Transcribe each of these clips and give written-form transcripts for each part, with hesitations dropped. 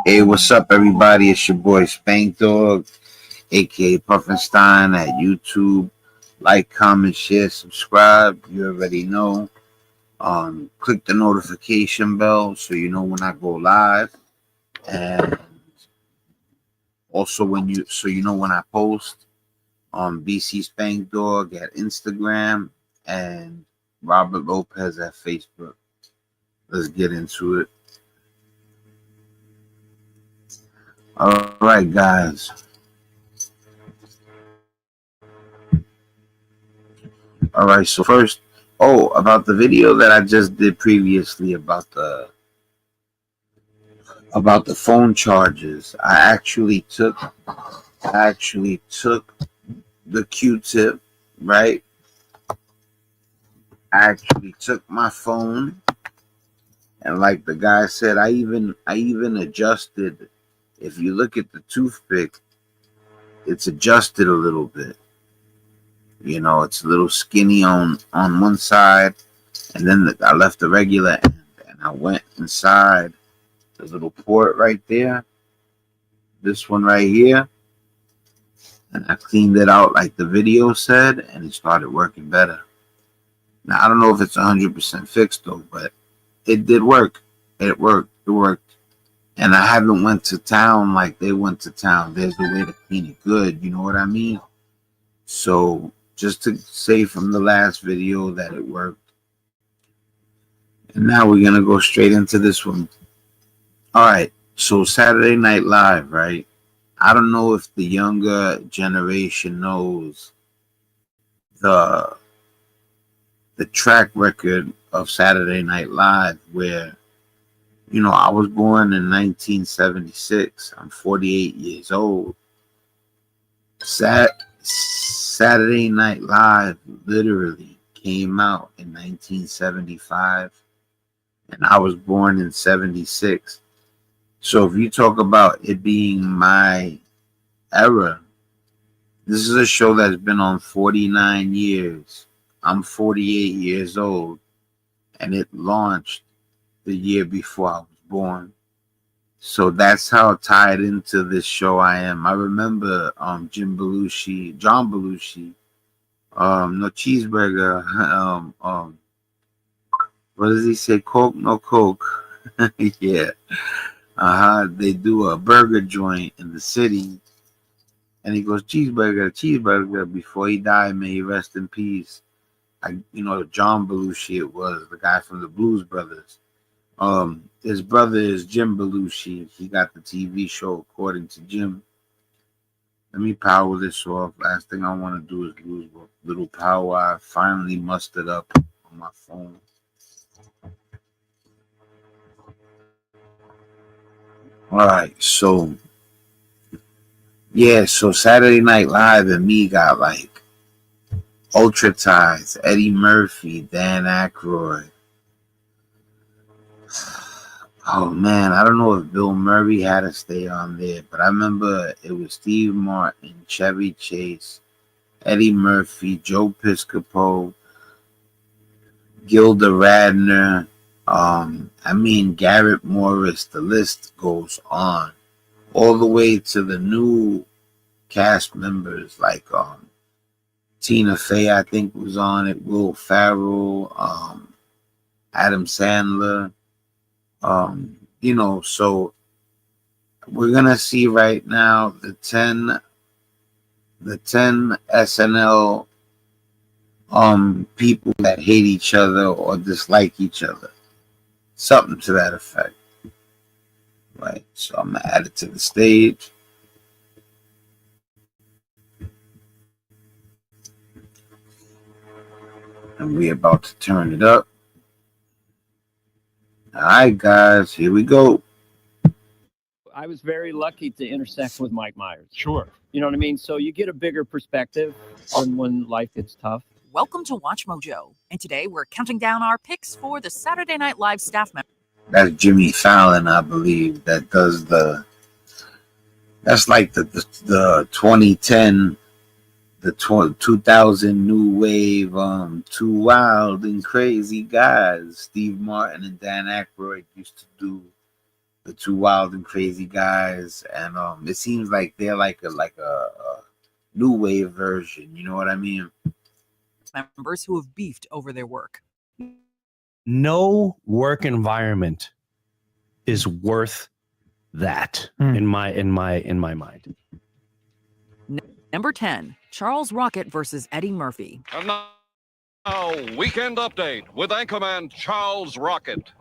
Hey, what's up, everybody? It's your boy Spankdog, aka Puffinstein at YouTube. Like, comment, share, subscribe. You already know. Click the notification bell so you know when I go live, and also you know when I post. BC Spankdog at Instagram and Robert Lopez at Facebook. Let's get into it. All right, guys. All right, so first, about the video that I just did previously about the phone chargers. I actually took the Q-tip, right? I actually took my phone, and like the guy said, I even adjusted. If you look at the toothpick, it's adjusted a little bit. You know, it's a little skinny on one side, and then I left the regular end, and I went inside the little port right there, this one right here, and I cleaned it out like the video said, and it started working better. Now, I don't know if it's 100% fixed though, but it did work. It worked. And I haven't went to town like they went to town. There's a way to clean it good. You know what I mean? So just to say from the last video that it worked. And now we're going to go straight into this one. All right. So Saturday Night Live, right? I don't know if the younger generation knows the track record of Saturday Night Live, where, you know, I was born in 1976. I'm 48 years old. Saturday Night Live literally came out in 1975, and I was born in 76. So if you talk about it being my era, this is a show that's been on 49 years. I'm 48 years old, and it launched the year before I was born. So that's how tied into this show I am. I remember John Belushi, no cheeseburger, what does he say? Coke, no Coke. Yeah. They do a burger joint in the city, and he goes, cheeseburger. Before he died, may he rest in peace. John Belushi, it was the guy from the Blues Brothers. His brother is Jim Belushi. He got the TV show according to Jim. Let me power this off. Last thing I want to do is lose what little power I finally mustered up on my phone. All right, so Saturday Night Live and me got like ultra ties. Eddie Murphy, Dan Aykroyd. Oh man, I don't know if Bill Murray had to stay on there, but I remember it was Steve Martin, Chevy Chase, Eddie Murphy, Joe Piscopo, Gilda Radner, Garrett Morris. The list goes on, all the way to the new cast members like Tina Fey, I think, was on it, Will Ferrell, Adam Sandler. So we're gonna see right now the 10 SNL people that hate each other or dislike each other, something to that effect. Right, so I'm gonna add it to the stage. And we're about to turn it up. All right, guys, here we go. I was very lucky to intersect with Mike Myers. Sure. You know what I mean? So you get a bigger perspective when life gets tough. Welcome to Watch Mojo. And today we're counting down our picks for the Saturday Night Live staff member. That's Jimmy Fallon, I believe, that does that's like the 2010, the 2000 new wave, two wild and crazy guys. Steve Martin and Dan Aykroyd used to do the two wild and crazy guys, and it seems like they're like a new wave version. You know what I mean? Members who have beefed over their work. No work environment is worth that in my mind. Number 10, Charles Rocket versus Eddie Murphy. And now, Weekend Update with anchorman Charles Rocket.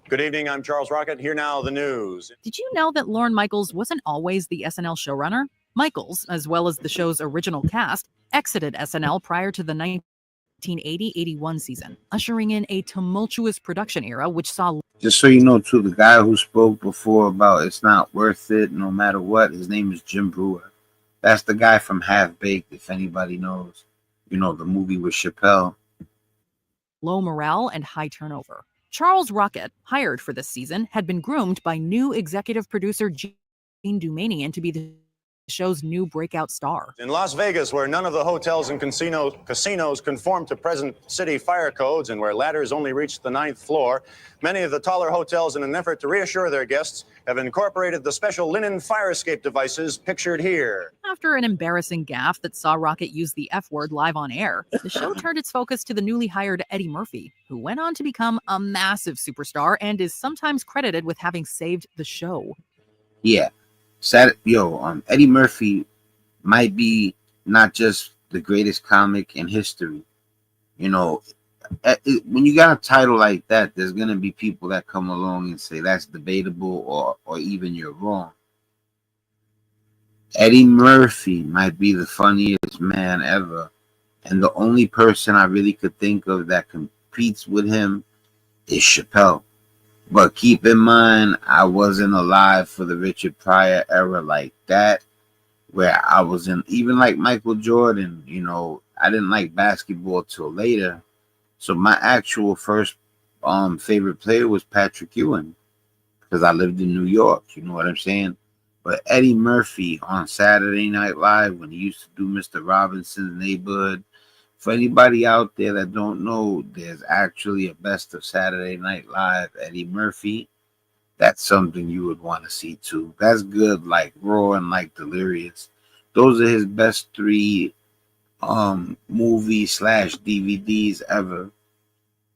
Good evening, I'm Charles Rocket. Here now, the news. Did you know that Lorne Michaels wasn't always the SNL showrunner? Michaels, as well as the show's original cast, exited SNL prior to the 1980-81 season, ushering in a tumultuous production era which saw... Just so you know, too, the guy who spoke before about it's not worth it no matter what, his name is Jim Brewer. That's the guy from Half Baked, if anybody knows. You know, the movie with Chappelle. Low morale and high turnover. Charles Rocket, hired for this season, had been groomed by new executive producer Gene Dumanian to be the show's new breakout star. In Las Vegas, where none of the hotels and casinos conform to present city fire codes and where ladders only reach the 9th floor, many of the taller hotels, in an effort to reassure their guests, have incorporated the special linen fire escape devices pictured here. After an embarrassing gaffe that saw Rocket use the F word live on air, the show turned its focus to the newly hired Eddie Murphy, who went on to become a massive superstar and is sometimes credited with having saved the show. Yeah. Eddie Murphy might be not just the greatest comic in history. You know, when you got a title like that, there's going to be people that come along and say that's debatable or even you're wrong. Eddie Murphy might be the funniest man ever. And the only person I really could think of that competes with him is Chappelle. But keep in mind, I wasn't alive for the Richard Pryor era like that, where I was in, even like Michael Jordan, you know, I didn't like basketball till later. So my actual first favorite player was Patrick Ewing, because I lived in New York, you know what I'm saying? But Eddie Murphy on Saturday Night Live, when he used to do Mr. Robinson's Neighborhood, for anybody out there that don't know, there's actually a best of Saturday Night Live, Eddie Murphy. That's something you would want to see too. That's good, like Raw and like Delirious. Those are his best 3 movies / DVDs ever.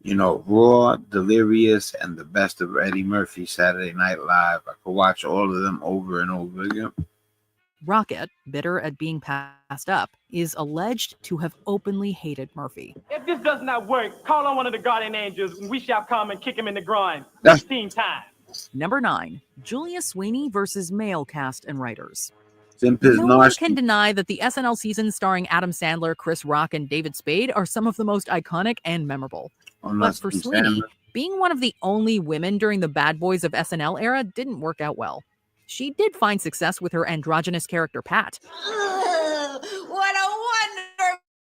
You know, Raw, Delirious, and the best of Eddie Murphy, Saturday Night Live. I could watch all of them over and over again. Rocket, bitter at being passed up, is alleged to have openly hated Murphy. If this does not work, call on one of the guardian angels and we shall come and kick him in the groin. That's 15 times. Number 9, Julia Sweeney versus male cast and writers. No one can deny that the SNL seasons starring Adam Sandler, Chris Rock, and David Spade are some of the most iconic and memorable. But for Sweeney, being one of the only women during the Bad Boys of SNL era didn't work out well. She did find success with her androgynous character, Pat. What a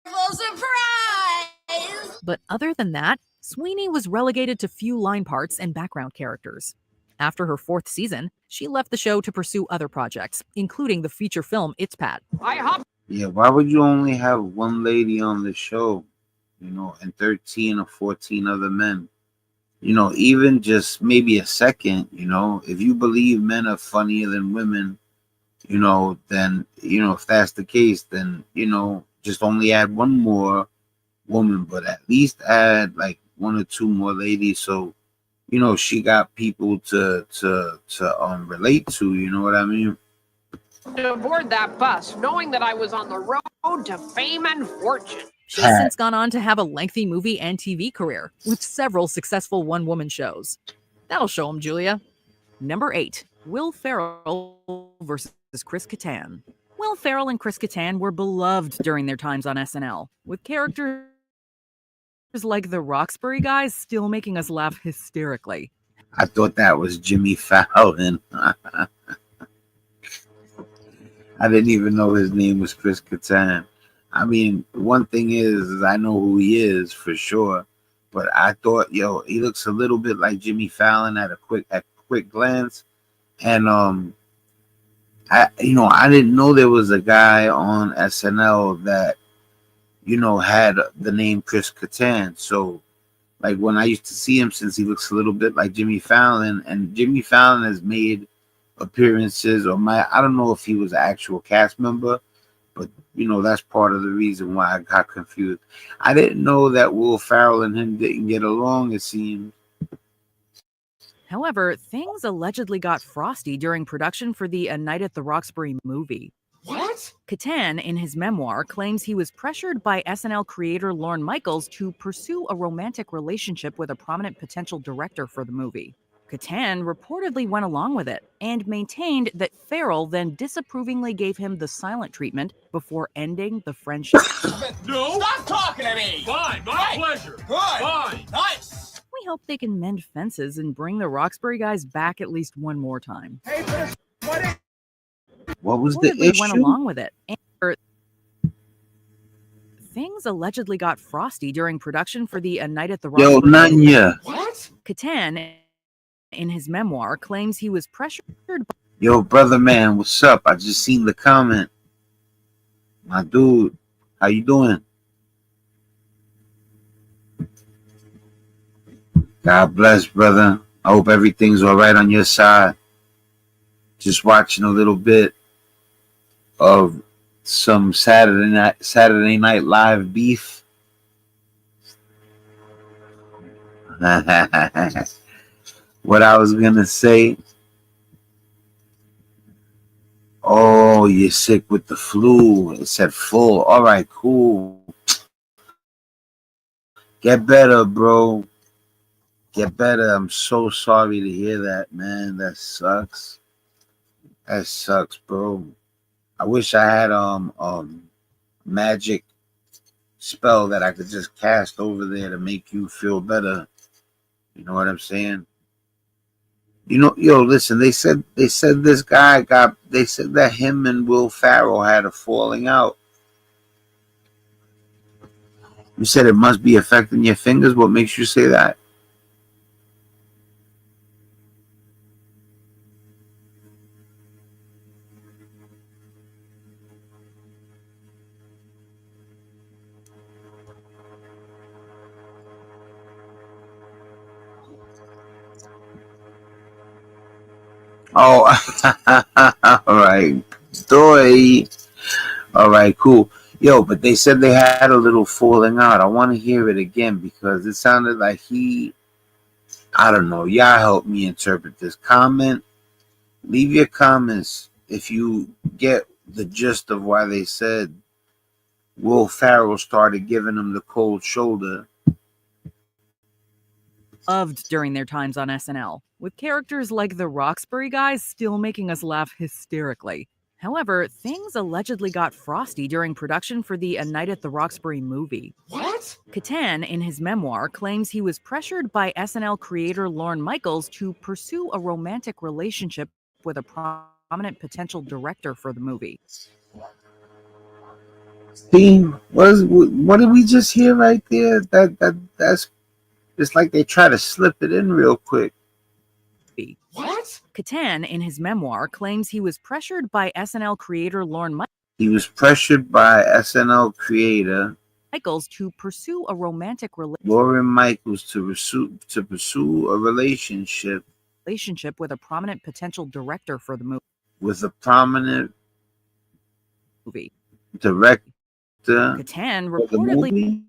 wonderful surprise! But other than that, Sweeney was relegated to few line parts and background characters. After her 4th season, she left the show to pursue other projects, including the feature film It's Pat. Yeah, why would you only have one lady on the show, you know, and 13 or 14 other men? You know, even just maybe a second, you know, if you believe men are funnier than women, you know, then, you know, if that's the case, then, you know, just only add one more woman, but at least add like 1 or 2 more ladies. So, you know, she got people to relate to, you know what I mean? To board that bus, knowing that I was on the road to fame and fortune. She's since gone on to have a lengthy movie and TV career, with several successful one-woman shows. That'll show him, Julia. Number 8, Will Ferrell versus Chris Kattan. Will Ferrell and Chris Kattan were beloved during their times on SNL, with characters like the Roxbury guys still making us laugh hysterically. I thought that was Jimmy Fallon. I didn't even know his name was Chris Kattan. I mean, one thing is I know who he is for sure, but I thought, he looks a little bit like Jimmy Fallon at quick glance, and I didn't know there was a guy on SNL that, you know, had the name Chris Kattan. So Like when I used to see him, since he looks a little bit like Jimmy Fallon, and Jimmy Fallon has made appearances, or I don't know if he was an actual cast member, but you know, that's part of the reason why I got confused. I didn't know that Will Ferrell and him didn't get along, it seems. However, things allegedly got frosty during production for the A Night at the Roxbury movie. What? Catan, in his memoir, claims he was pressured by SNL creator Lorne Michaels to pursue a romantic relationship with a prominent potential director for the movie. Catan reportedly went along with it and maintained that Farrell then disapprovingly gave him the silent treatment before ending the friendship. No! Stop talking to me! Fine, my pleasure. Good. Fine. Nice. We hope they can mend fences and bring the Roxbury guys back at least one more time. Hey, buddy. What was the Reportedly issue? went along with it. Things allegedly got frosty during production for the A Night at the Yo, Roxbury. Nanya. What? Catan, in his memoir, claims he was pressured by Yo, brother man, what's up? I just seen the comment. My dude, how you doing? God bless, brother. I hope everything's all right on your side. Just watching a little bit of some Saturday Night Live beef. What I was gonna say. Oh, you're sick with the flu. It said full. All right, cool. Get better, bro. Get better. I'm so sorry to hear that, man. That sucks. That sucks, bro. I wish I had magic spell that I could just cast over there to make you feel better. You know what I'm saying? You know, yo, listen, they said this guy they said that him and Will Ferrell had a falling out. You said it must be affecting your fingers. What makes you say that? Oh, all right. Doy. All right, cool. Yo, but they said they had a little falling out. I want to hear it again because it sounded like I don't know. Y'all help me interpret this. Leave your comments if you get the gist of why they said Will Ferrell started giving him the cold shoulder. loved during their times on SNL, with characters like the Roxbury guys still making us laugh hysterically. However, things allegedly got frosty during production for the A Night at the Roxbury movie. What? Catan, in his memoir, claims he was pressured by SNL creator Lorne Michaels to pursue a romantic relationship with a prominent potential director for the movie. See, what did we just hear right there? That's it's like they try to slip it in real quick. What? Catan, in his memoir, claims he was pressured by SNL creator Lorne He was pressured by SNL creator Michaels to pursue a romantic Lauren Michaels to pursue a relationship relationship with a prominent potential director for the with a prominent movie. director. Catan for the reportedly movie?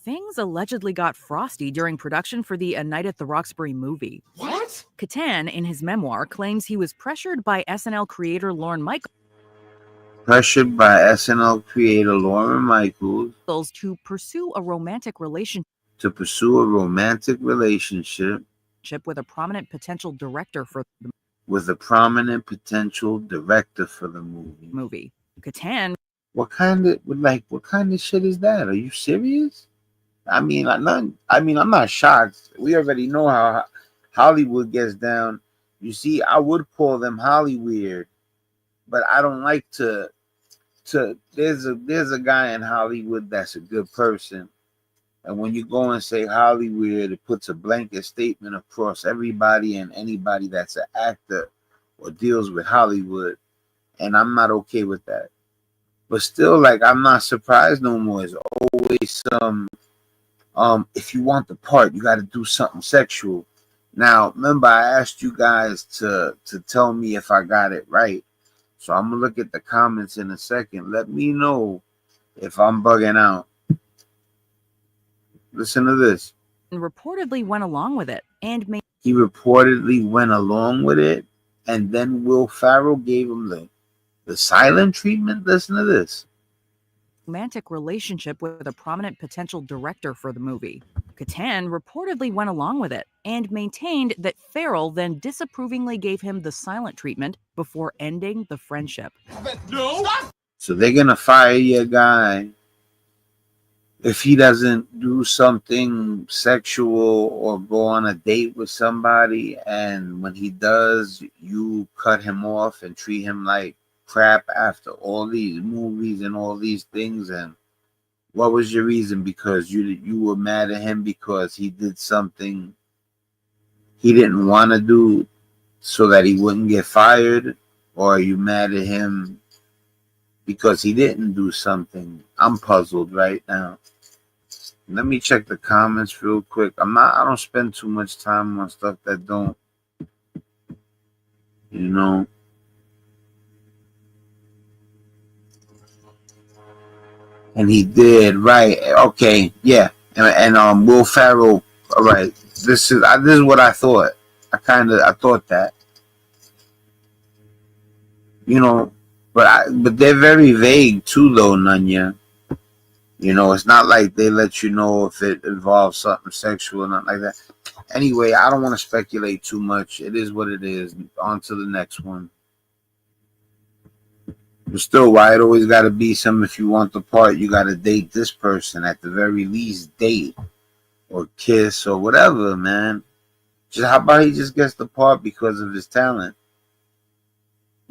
things allegedly got frosty during production for the A Night at the Roxbury movie. What? Catan, in his memoir, claims he was pressured by SNL creator Lorne Pressured by SNL creator Lauren Michaels to pursue a romantic relationship with a prominent potential director for the movie. Catan What kind of shit is that? Are you serious? I'm not shocked. We already know how Hollywood gets down. You see, I would call them Hollyweird, but I don't like to there's a guy in Hollywood that's a good person. And when you go and say Hollyweird, it puts a blanket statement across everybody and anybody that's an actor or deals with Hollywood. And I'm not okay with that. But still, like, I'm not surprised no more. It's always some if you want the part, you got to do something sexual. Now, remember, I asked you guys to tell me if I got it right. So I'm gonna look at the comments in a second. Let me know if I'm bugging out. Listen to this. Reportedly went along with it and made He reportedly went along with it, and then Will Ferrell gave him the silent treatment. Listen to this. romantic relationship with a prominent potential director for the movie. Catan reportedly went along with it and maintained that Farrell then disapprovingly gave him the silent treatment before ending the friendship. No. So they're gonna fire your guy if he doesn't do something sexual or go on a date with somebody, and when he does, you cut him off and treat him like crap after all these movies and all these things. And what was your reason? Because you were mad at him because he did something he didn't want to do so that he wouldn't get fired? Or are you mad at him because he didn't do something? I'm puzzled right now. Let me check the comments real quick. I don't spend too much time on stuff that don't, you know. And he did, right? Okay, yeah. And Will Ferrell. All right, this is what I thought. I thought that, you know, but they're very vague too, though, Nanya. You know, it's not like they let you know if it involves something sexual or nothing like that. Anyway, I don't want to speculate too much. It is what it is. On to the next one. But still, why it always got to be some, if you want the part, you got to date this person. At the very least, date or kiss or whatever, man. Just how about he just gets the part because of his talent?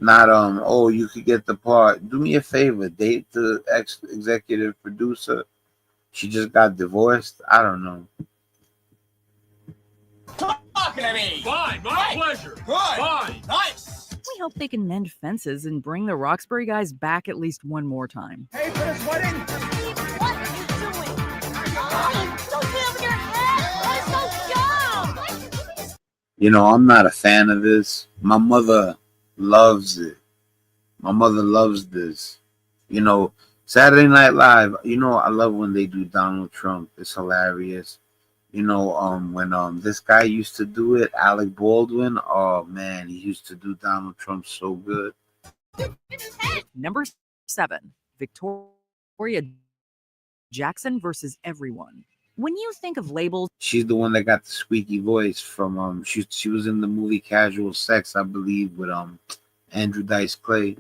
Not oh, you could get the part. Do me a favor, date the executive producer. She just got divorced. I don't know. Talking to me. Fine, my pleasure. Good. Fine. Nice. We hope they can mend fences and bring the Roxbury guys back at least one more time. Hey, for this wedding. What are you doing? Oh, don't get over your head. That is so dumb. You know, I'm not a fan of this. My mother loves it. My mother loves this. You know, Saturday Night Live, you know, I love when they do Donald Trump. It's hilarious. You know, when this guy used to do it, Alec Baldwin, oh man, he used to do Donald Trump so good. Number 7, Victoria Jackson versus everyone. When you think of labels, She's the one that got the squeaky voice from she was in the movie Casual Sex, I believe, with Andrew Dice Clay.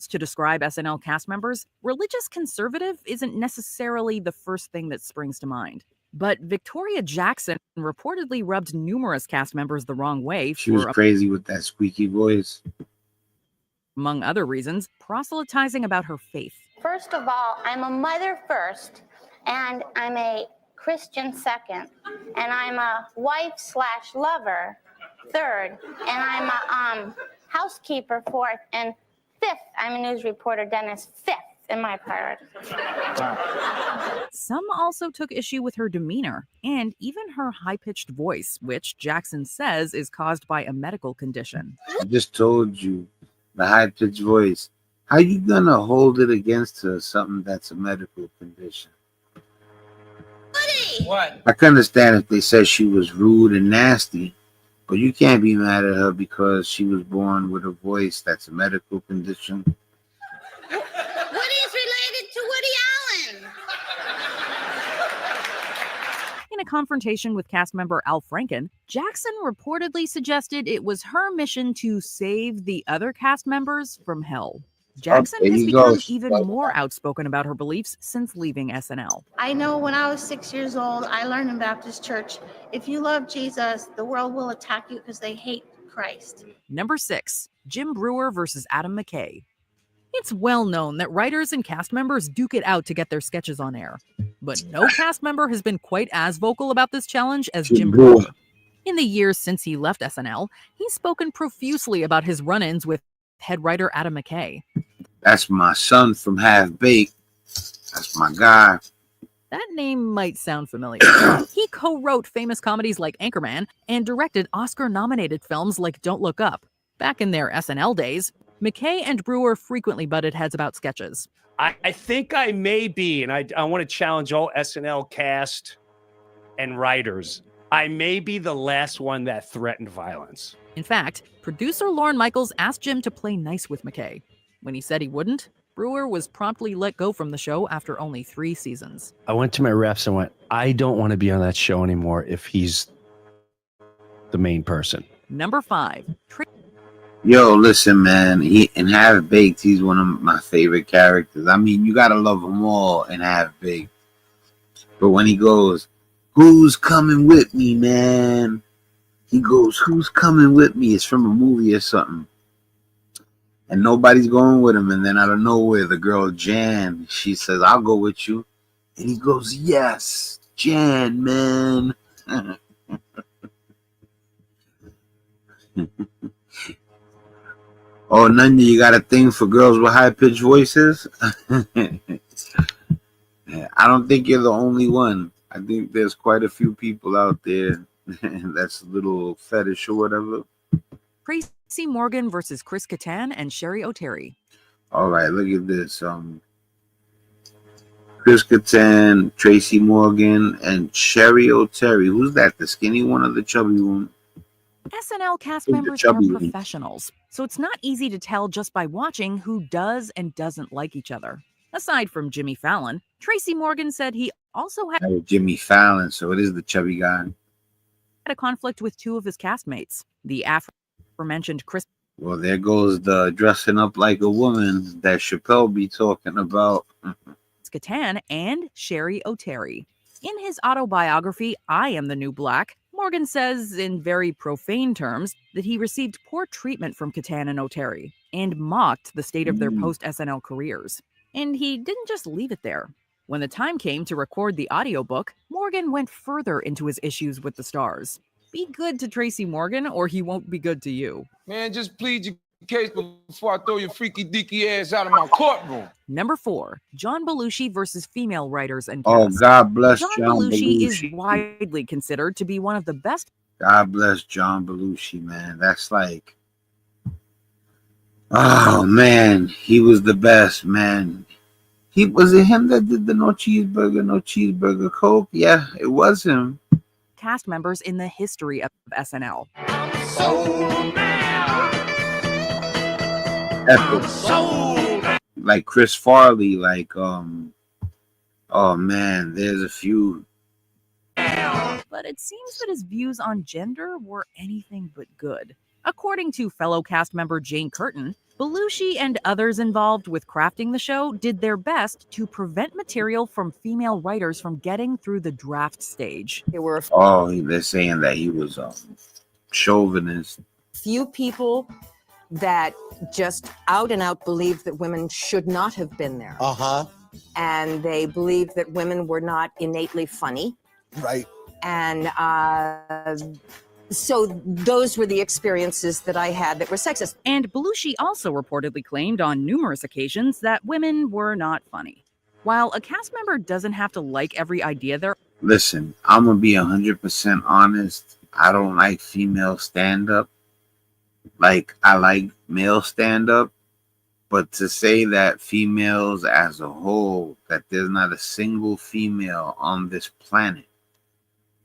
to describe SNL cast members, religious conservative isn't necessarily the first thing that springs to mind. But Victoria Jackson reportedly rubbed numerous cast members the wrong way She was crazy with that squeaky voice. Among other reasons, proselytizing about her faith. First of all, I'm a mother first, and I'm a Christian second, and I'm a wife/lover third, and I'm a housekeeper fourth, and fifth, I'm a news reporter, Dennis, fifth in my priority. Some also took issue with her demeanor and even her high-pitched voice, which Jackson says is caused by a medical condition. I just told you, the high-pitched voice. How you gonna hold it against her, something that's a medical condition? What? I can understand if they said she was rude and nasty, but you can't be mad at her because she was born with a voice that's a medical condition. Woody's related to Woody Allen. In a confrontation with cast member Al Franken, Jackson reportedly suggested it was her mission to save the other cast members from hell. Jackson There has you go. become even more outspoken about her beliefs since leaving SNL. I know when I was 6 years old, I learned in Baptist church, if you love Jesus, the world will attack you because they hate Christ. Number 6, Jim Brewer versus Adam McKay. It's well known that writers and cast members duke it out to get their sketches on air. But no cast member has been quite as vocal about this challenge as Jim Brewer. In the years since he left SNL, he's spoken profusely about his run-ins with head writer Adam McKay. That's my son from Half Baked. That's my guy. That name might sound familiar. He co-wrote famous comedies like Anchorman and directed Oscar-nominated films like Don't Look Up. Back in their SNL days, McKay and Brewer frequently butted heads about sketches. I think I may be, and I want to challenge all SNL cast and writers. I may be the last one that threatened violence. In fact, producer Lorne Michaels asked Jim to play nice with McKay. When he said he wouldn't, Brewer was promptly let go from the show after only 3 seasons. I went to my refs and went, I don't want to be on that show anymore if he's the main person. Number 5. Yo, listen, man. In Half Baked, he's one of my favorite characters. I mean, you gotta love them all in Half Baked. But when he goes, "Who's coming with me, man?" He goes, "Who's coming with me?" It's from a movie or something. And nobody's going with him. And then out of nowhere, the girl, Jan, she says, "I'll go with you." And he goes, "Yes, Jan, man." Oh, Nanya, you got a thing for girls with high-pitched voices? I don't think you're the only one. I think there's quite a few people out there that's a little fetish or whatever. Tracy Morgan versus Chris Kattan and Sherry O'Terry. All right, look at this. Chris Kattan, Tracy Morgan, and Sherry O'Terry. Who's that? The skinny one or the chubby one? SNL cast members are professionals, so it's not easy to tell just by watching who does and doesn't like each other. Aside from Jimmy Fallon, Tracy Morgan said he also had Jimmy Fallon, so it is the chubby guy. a conflict with 2 of his castmates. The aforementioned Chris. Well, there goes the dressing up like a woman that Chappelle be talking about. Kattan and Sherry O'Terry. In his autobiography, I Am the New Black, Morgan says in very profane terms that he received poor treatment from Kattan and O'Terry and mocked the state of their post-SNL careers. And he didn't just leave it there. When the time came to record the audiobook, Morgan went further into his issues with the stars. Be good to Tracy Morgan or he won't be good to you. Man, just plead your case before I throw your freaky deaky ass out of my courtroom. Number 4, John Belushi versus female writers and Oh, cast. God bless John John Belushi Belushi. is widely considered to be one of the best. God bless John Belushi, man. That's like, oh, man. He was the best, man. Was it him that did the no cheeseburger Coke? Yeah, it was him. Cast members in the history of SNL. Epic. Like Chris Farley, like oh man, there's a few. But it seems that his views on gender were anything but good. According to fellow cast member Jane Curtin, Belushi and others involved with crafting the show did their best to prevent material from female writers from getting through the draft stage. There were They're saying that he was chauvinist. Few people that just out and out believed that women should not have been there. And they believed that women were not innately funny. Right. And so those were the experiences that I had that were sexist. And Belushi also reportedly claimed on numerous occasions that women were not funny. While a cast member doesn't have to like every idea there. Listen, I'm gonna be 100% honest. I don't like female stand-up. Like, I like male stand-up. But to say that females as a whole, that there's not a single female on this planet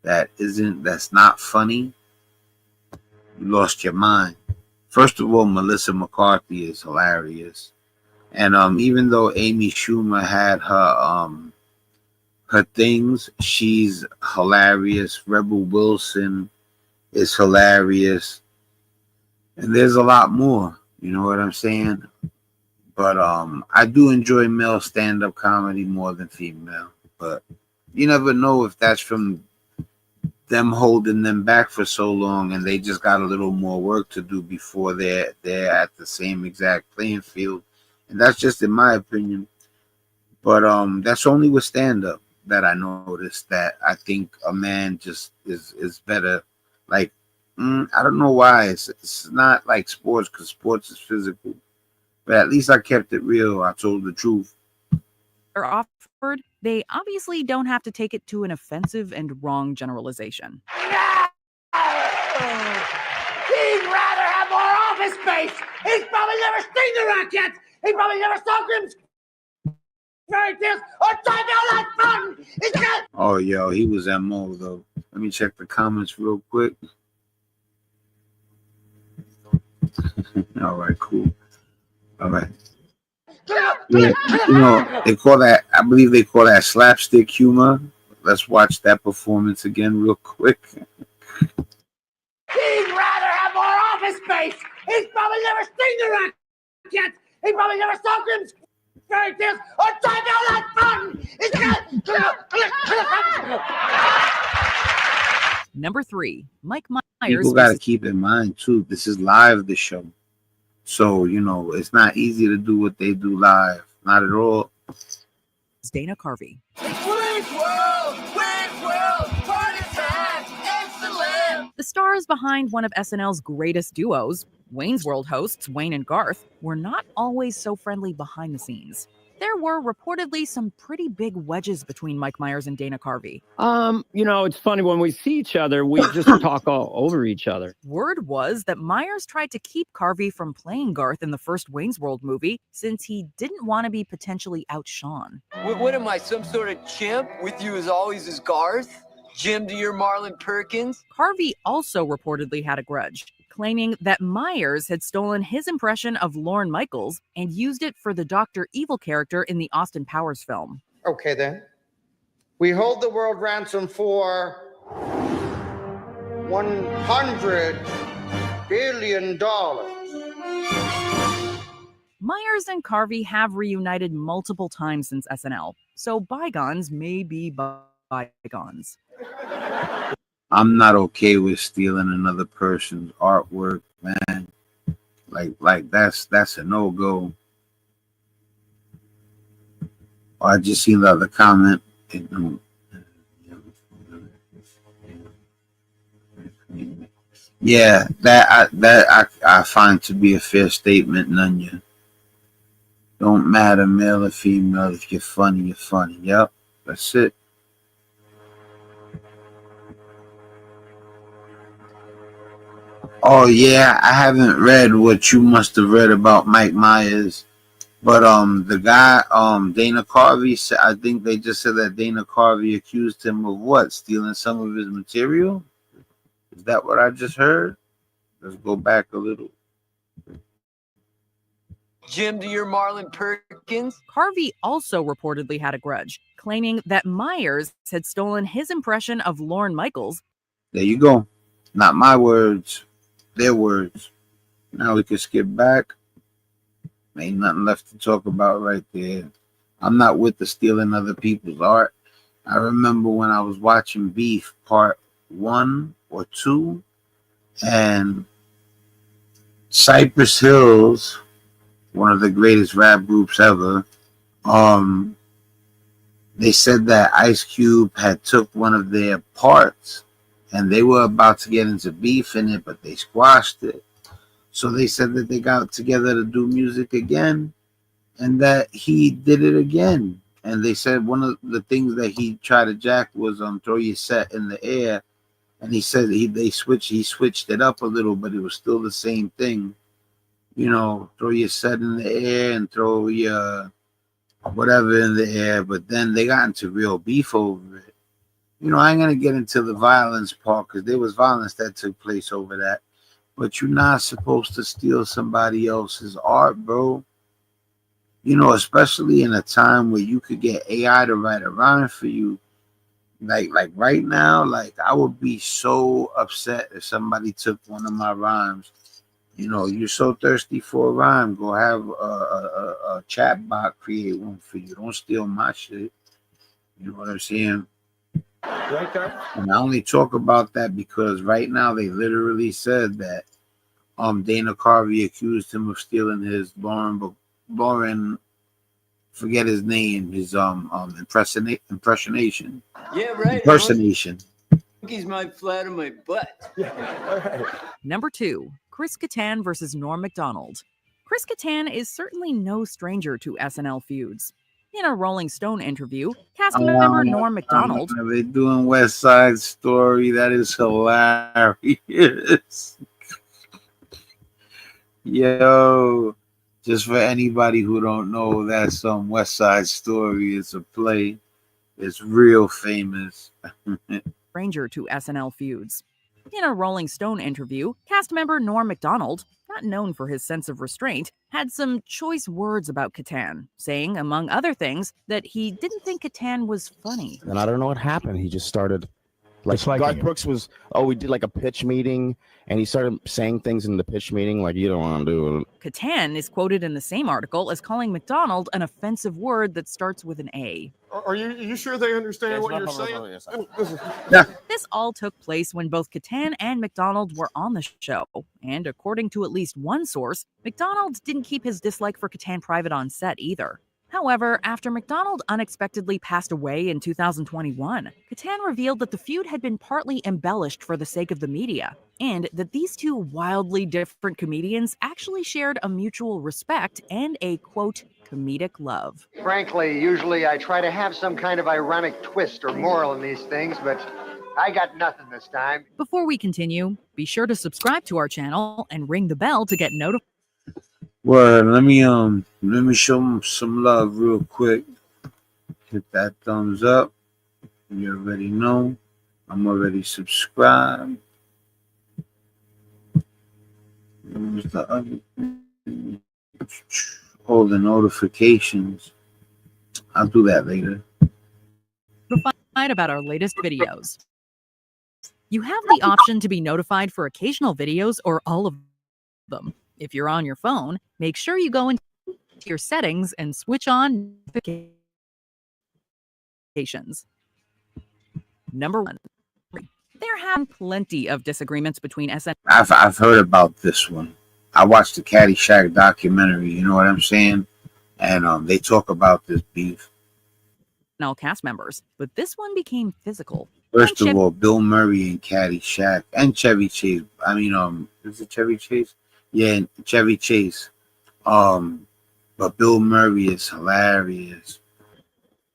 that's not funny, you lost your mind. First of all, Melissa McCarthy is hilarious. And even though Amy Schumer had her things, she's hilarious. Rebel Wilson is hilarious. And there's a lot more, you know what I'm saying? But I do enjoy male stand-up comedy more than female. But you never know if that's from them holding them back for so long and they just got a little more work to do before they're at the same exact playing field. And that's just in my opinion. But that's only with stand-up that I noticed that I think a man just is better. Like, I don't know why. It's not like sports, because sports is physical. But at least I kept it real. I told the truth. Are offered, They obviously don't have to take it to an offensive and wrong generalization. He'd rather have more office space. He's probably never seen the Rockettes. He probably never saw Grimm's fairy tales or tried all that fun. He's got. Oh, yo, he was MO though. Let me check the comments real quick. All right, cool. All right. Yeah, you know, they call that, I believe they call that slapstick humor. Let's watch that performance again real quick. He'd rather have more office space. He's probably never seen the Rockettes. He probably never saw Grimm's fairy tales or tried all that fun. He's got. Number 3, Mike Myers. People got to keep in mind too, this is live, the show. So, you know, it's not easy to do what they do live. Not at all. Dana Carvey. Party time, excellent. The stars behind one of SNL's greatest duos, Wayne's World hosts Wayne and Garth, were not always so friendly behind the scenes. There were reportedly some pretty big wedges between Mike Myers and Dana Carvey. You know, it's funny when we see each other, we just talk all over each other. Word was that Myers tried to keep Carvey from playing Garth in the first Wayne's World movie since he didn't want to be potentially outshone. What am I, some sort of chimp? With you as always as Garth? Jim to your Marlon Perkins? Carvey also reportedly had a grudge, claiming that Myers had stolen his impression of Lorne Michaels and used it for the Dr. Evil character in the Austin Powers film. Okay, then. We hold the world ransom for $100 billion. Myers and Carvey have reunited multiple times since SNL, so bygones may be bygones. I'm not okay with stealing another person's artwork, man. Like that's a no-go. I just seen the other comment. Yeah, that I find to be a fair statement, Nunya. Don't matter male or female. If you're funny, you're funny. Yep, that's it. Oh yeah, I haven't read what you must have read about Mike Myers, but the guy Dana Carvey said, I think they just said that Dana Carvey accused him of what? Stealing some of his material? Is that what I just heard? Let's go back a little. Jim to your Marlon Perkins? Carvey also reportedly had a grudge, claiming that Myers had stolen his impression of Lorne Michaels. There you go. Not my words. Their words. Now we can skip back. Ain't nothing left to talk about right there. I'm not with the stealing other people's art. I remember when I was watching Beef Part 1 or 2, and Cypress Hills, one of the greatest rap groups ever, they said that Ice Cube had took one of their parts and they were about to get into beef in it, but they squashed it. So they said that they got together to do music again and that he did it again. And they said one of the things that he tried to jack was throw your set in the air. And he said he switched it up a little, but it was still the same thing. You know, throw your set in the air and throw your whatever in the air. But then they got into real beef over it. You know, I ain't going to get into the violence part because there was violence that took place over that. But you're not supposed to steal somebody else's art, bro. You know, especially in a time where you could get AI to write a rhyme for you. Like right now, like I would be so upset if somebody took one of my rhymes. You know, you're so thirsty for a rhyme, go have a chat bot create one for you. Don't steal my shit. You know what I'm saying? Right there. And I only talk about that because right now they literally said that Dana Carvey accused him of stealing his Lauren, forget his name, his impersonation. Yeah, right. Impersonation. Monkeys might flatter my butt. Number 2, Chris Kattan versus Norm Macdonald. Chris Kattan is certainly no stranger to SNL feuds. In a Rolling Stone interview, cast member Norm Macdonald. They doing West Side Story. That is hilarious. Yo, just for anybody who don't know, that's West Side Story. It's a play. It's real famous. Stranger to SNL feuds. In a Rolling Stone interview, cast member Norm Macdonald, not known for his sense of restraint, had some choice words about Catan, saying, among other things, that he didn't think Catan was funny. And I don't know what happened. He just started, like Garth Brooks was, we did like a pitch meeting, and he started saying things in the pitch meeting like, you don't want to do it. Catan is quoted in the same article as calling McDonald an offensive word that starts with an A. Are you sure they understand what you're saying? This all took place when both Catan and McDonald were on the show, and according to at least one source, McDonald didn't keep his dislike for Catan private on set either. However, after McDonald unexpectedly passed away in 2021, Catan revealed that the feud had been partly embellished for the sake of the media, and that these two wildly different comedians actually shared a mutual respect and a, quote, comedic love. Frankly, usually I try to have some kind of ironic twist or moral in these things, but I got nothing this time. Before we continue, be sure to subscribe to our channel and ring the bell to get notified. Well, let me show them some love real quick. Hit that thumbs up. You already know. I'm already subscribed. Where's the other? All the notifications. I'll do that later. Notified about our latest videos. You have the option to be notified for occasional videos or all of them. If you're on your phone, make sure you go into your settings and switch on notifications. Number 1. There have plenty of disagreements between SNL. I've heard about this one. I watched the Caddyshack documentary, you know what I'm saying? And they talk about this beef. SNL cast members, but this one became physical. First of all, Bill Murray and Caddyshack and Chevy Chase. I mean, is it Chevy Chase? Yeah, Chevy Chase. But Bill Murray is hilarious.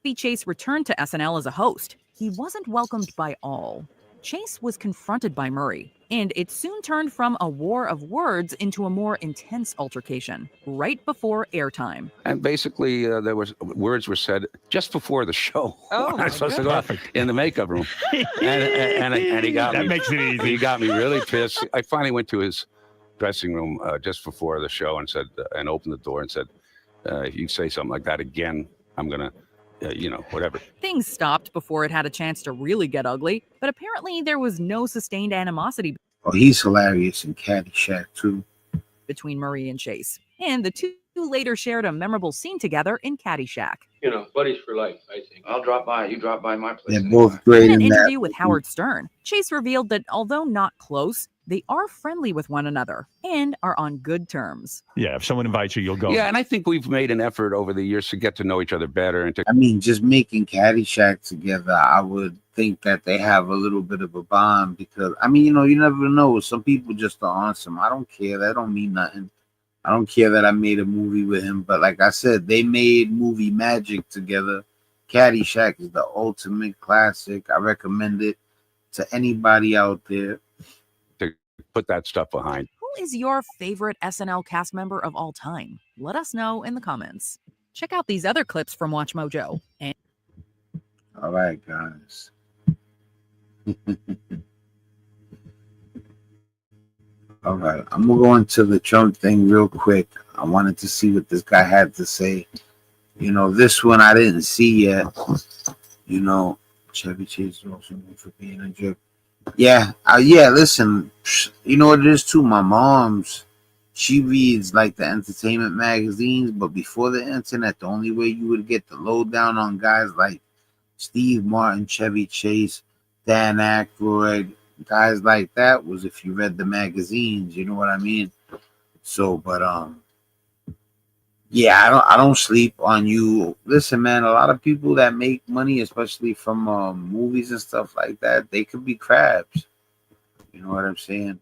Chevy Chase returned to SNL as a host. He wasn't welcomed by all. Chase was confronted by Murray, and it soon turned from a war of words into a more intense altercation right before airtime. And basically, words were said just before the show. Oh, I was supposed to go out in the makeup room, and he got me. That makes it easy. He got me really pissed. I finally went to his dressing room just before the show and said, and opened the door and said, "If you say something like that again, I'm gonna." Whatever. Things stopped before it had a chance to really get ugly, but apparently there was no sustained animosity Oh, he's hilarious in Caddyshack too. between Murray and Chase. And the two later shared a memorable scene together in Caddyshack. Buddies for life, I think. I'll drop by. You drop by my place. They're both great In an in that. interview with Howard Stern, Chase revealed that although not close, they are friendly with one another and are on good terms. Yeah, if someone invites you, you'll go. Yeah, and I think we've made an effort over the years to get to know each other better and to. I mean, just making Caddyshack together, I would think that they have a little bit of a bond because, I mean, you never know. Some people just are on some. I don't care. That don't mean nothing. I don't care that I made a movie with him. But like I said, they made movie magic together. Caddyshack is the ultimate classic. I recommend it to anybody out there. To put that stuff behind. Who is your favorite SNL cast member of all time? Let us know in the comments. Check out these other clips from Watch Mojo. And all right, guys. All right, I'm gonna go into the Trump thing real quick. I wanted to see what this guy had to say. This one I didn't see yet. Chevy Chase is also known for being a jerk. Yeah, listen, you know what it is too? My mom's, she reads like the entertainment magazines, but before the internet, the only way you would get the lowdown on guys like Steve Martin, Chevy Chase, Dan Aykroyd, guys like that was if you read the magazines, you know what I mean? So, but yeah, I don't sleep on you. Listen, man, a lot of people that make money, especially from movies and stuff like that, they could be crabs. You know what I'm saying?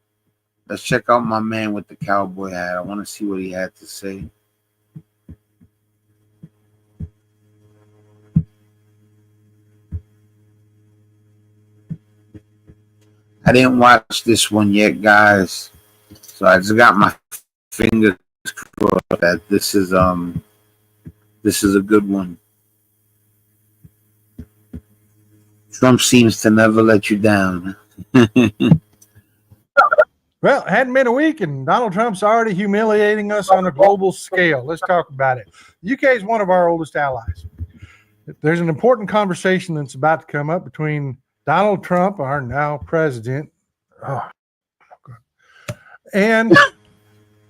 Let's check out my man with the cowboy hat. I want to see what he had to say. I didn't watch this one yet, guys. So I just got my fingers crossed that this is a good one. Trump seems to never let you down. Well, it hadn't been a week, and Donald Trump's already humiliating us on a global scale. Let's talk about it. The UK is one of our oldest allies. There's an important conversation that's about to come up between Donald Trump, our now president, and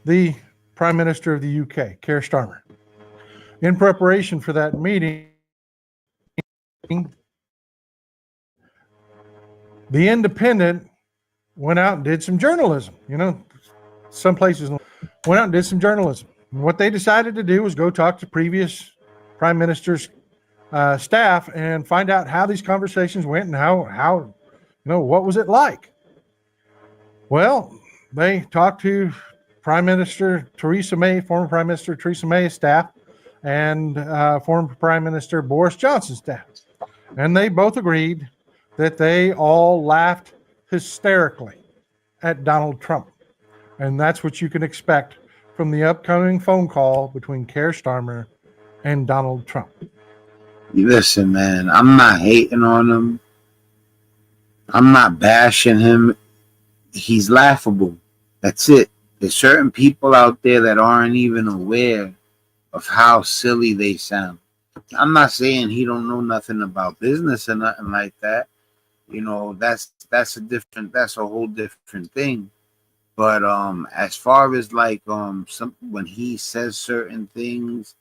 the Prime Minister of the UK, Keir Starmer. In preparation for that meeting, The Independent went out and did some journalism. You know, some places went out and did some journalism. And what they decided to do was go talk to previous prime ministers' staff and find out how these conversations went and how what was it like. Well, they talked to Prime Minister Theresa May, former Prime Minister Theresa May's staff, and former Prime Minister Boris Johnson's staff, and they both agreed that they all laughed hysterically at Donald Trump. And that's what you can expect from the upcoming phone call between Keir Starmer and Donald Trump. Listen, man, I'm not hating on him. I'm not bashing him. He's laughable. That's it. There's certain people out there that aren't even aware of how silly they sound. I'm not saying he don't know nothing about business or nothing like that. You know, that's a whole different thing. But as far as like when he says certain things,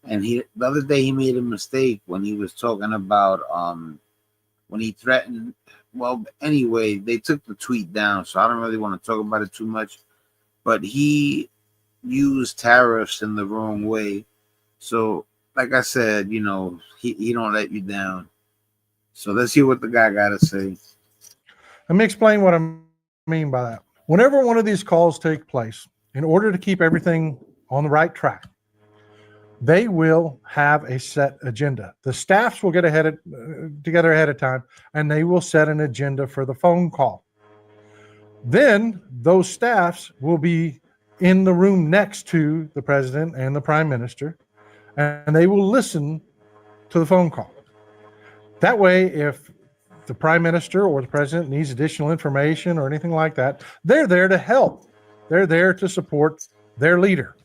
and the other day he made a mistake when he was talking about when he threatened. Well, anyway, they took the tweet down, so I don't really want to talk about it too much. But he used tariffs in the wrong way. So, like I said, you know, he don't let you down. So let's hear what the guy got to say. Let me explain what I mean by that. Whenever one of these calls take place, in order to keep everything on the right track, they will have a set agenda. The staffs will get together ahead of time, and they will set an agenda for the phone call. Then those staffs will be in the room next to the president and the prime minister, and they will listen to the phone call. That way, if the prime minister or the president needs additional information or anything like that, they're there to help. They're there to support their leader.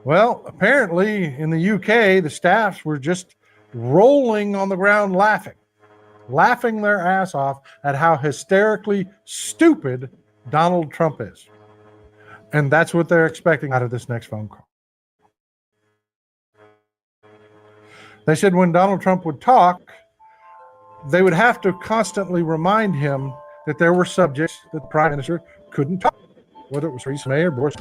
Well, apparently in the UK, the staffs were just rolling on the ground laughing their ass off at how hysterically stupid Donald Trump is. And that's what they're expecting out of this next phone call. They said when Donald Trump would talk, they would have to constantly remind him that there were subjects that the prime minister couldn't talk, whether it was Theresa May or Boris.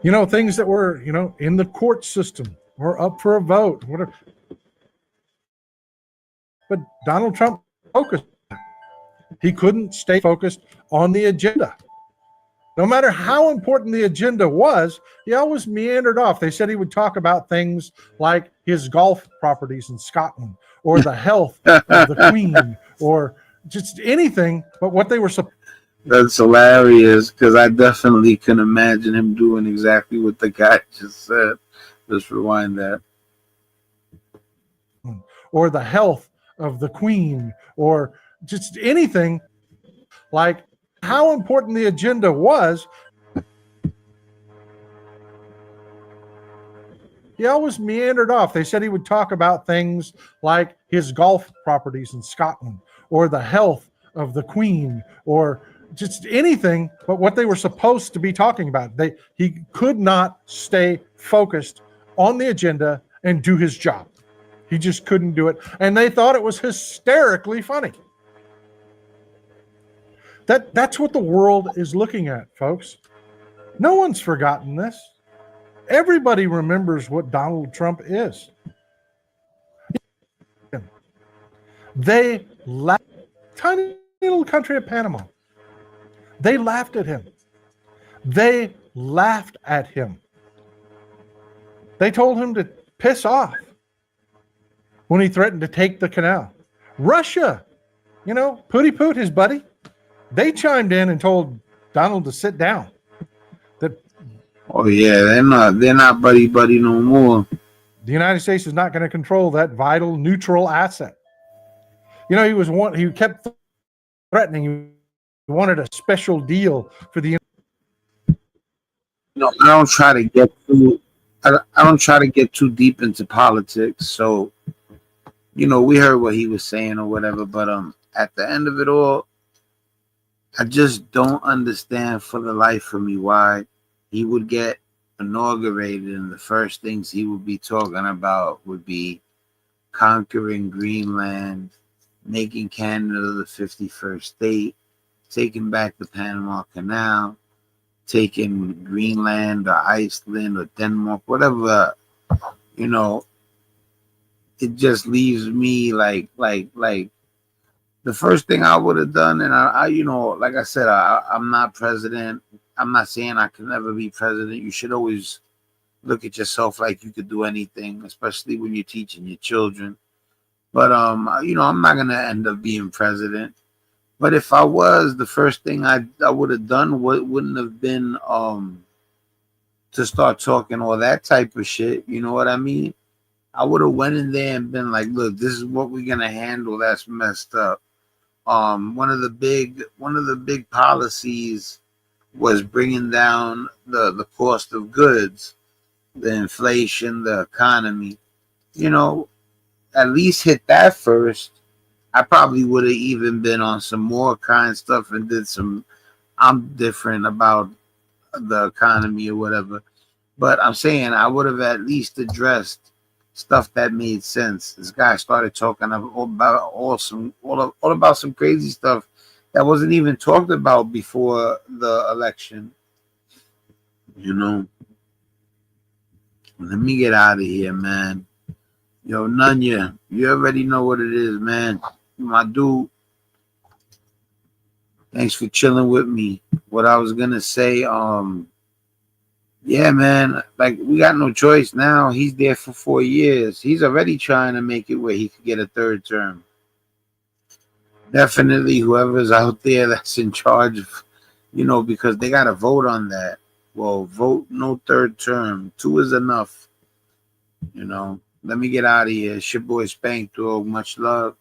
You know, things that were, in the court system or up for a vote, whatever. But Donald Trump focused. He couldn't stay focused on the agenda. No matter how important the agenda was, he always meandered off. They said he would talk about things like his golf properties in Scotland or the health of the Queen or just anything but what they were supposed. That's hilarious because I definitely can imagine him doing exactly what the guy just said. Let's rewind that. Or the health of the Queen or just anything like how important the agenda was. He always meandered off. They said he would talk about things like his golf properties in Scotland or the health of the Queen or just anything but what they were supposed to be talking about. He could not stay focused on the agenda and do his job. He just couldn't do it. And they thought it was hysterically funny. That's what the world is looking at, folks. No one's forgotten this. Everybody remembers what Donald Trump is. They laughed. Tiny little country of Panama. They laughed at him. They laughed at him. They told him to piss off when he threatened to take the canal. Russia, Pooty Poot, his buddy, They chimed in and told Donald to sit down. That Oh yeah, they're not buddy no more. the United States is not going to control that vital neutral asset. You know, he kept threatening. He wanted a special deal for the. I don't try to get too deep into politics. So, we heard what he was saying or whatever. But at the end of it all, I just don't understand for the life of me why he would get inaugurated and the first things he would be talking about would be conquering Greenland, making Canada the 51st state, taking back the Panama Canal, taking Greenland or Iceland or Denmark, whatever, it just leaves me like the first thing I would have done. And I like I said, I'm not president. I'm not saying I can never be president. You should always look at yourself like you could do anything, especially when you're teaching your children. But I'm not gonna end up being president. But if I was, the first thing I would have done wouldn't have been to start talking all that type of shit. You know what I mean? I would have went in there and been like, look, this is what we're gonna handle that's messed up. One of the big policies was bringing down the cost of goods, the inflation, the economy. At least hit that first. I probably would have even been on some more kind stuff and did some I'm different about the economy or whatever. But I'm saying I would have at least addressed stuff that made sense. This guy started talking about about some crazy stuff that wasn't even talked about before the election. Let me get out of here, man. Yo, Nunya, you already know what it is, man. My dude, thanks for chilling with me. What I was gonna say, yeah, man, like we got no choice now. He's there for 4 years. He's already trying to make it where he could get a third term. Definitely whoever's out there that's in charge of, because they got to vote on that. Well, vote no third term. 2 is enough. Let me get out of here. It's your boy Spankdog. Much love.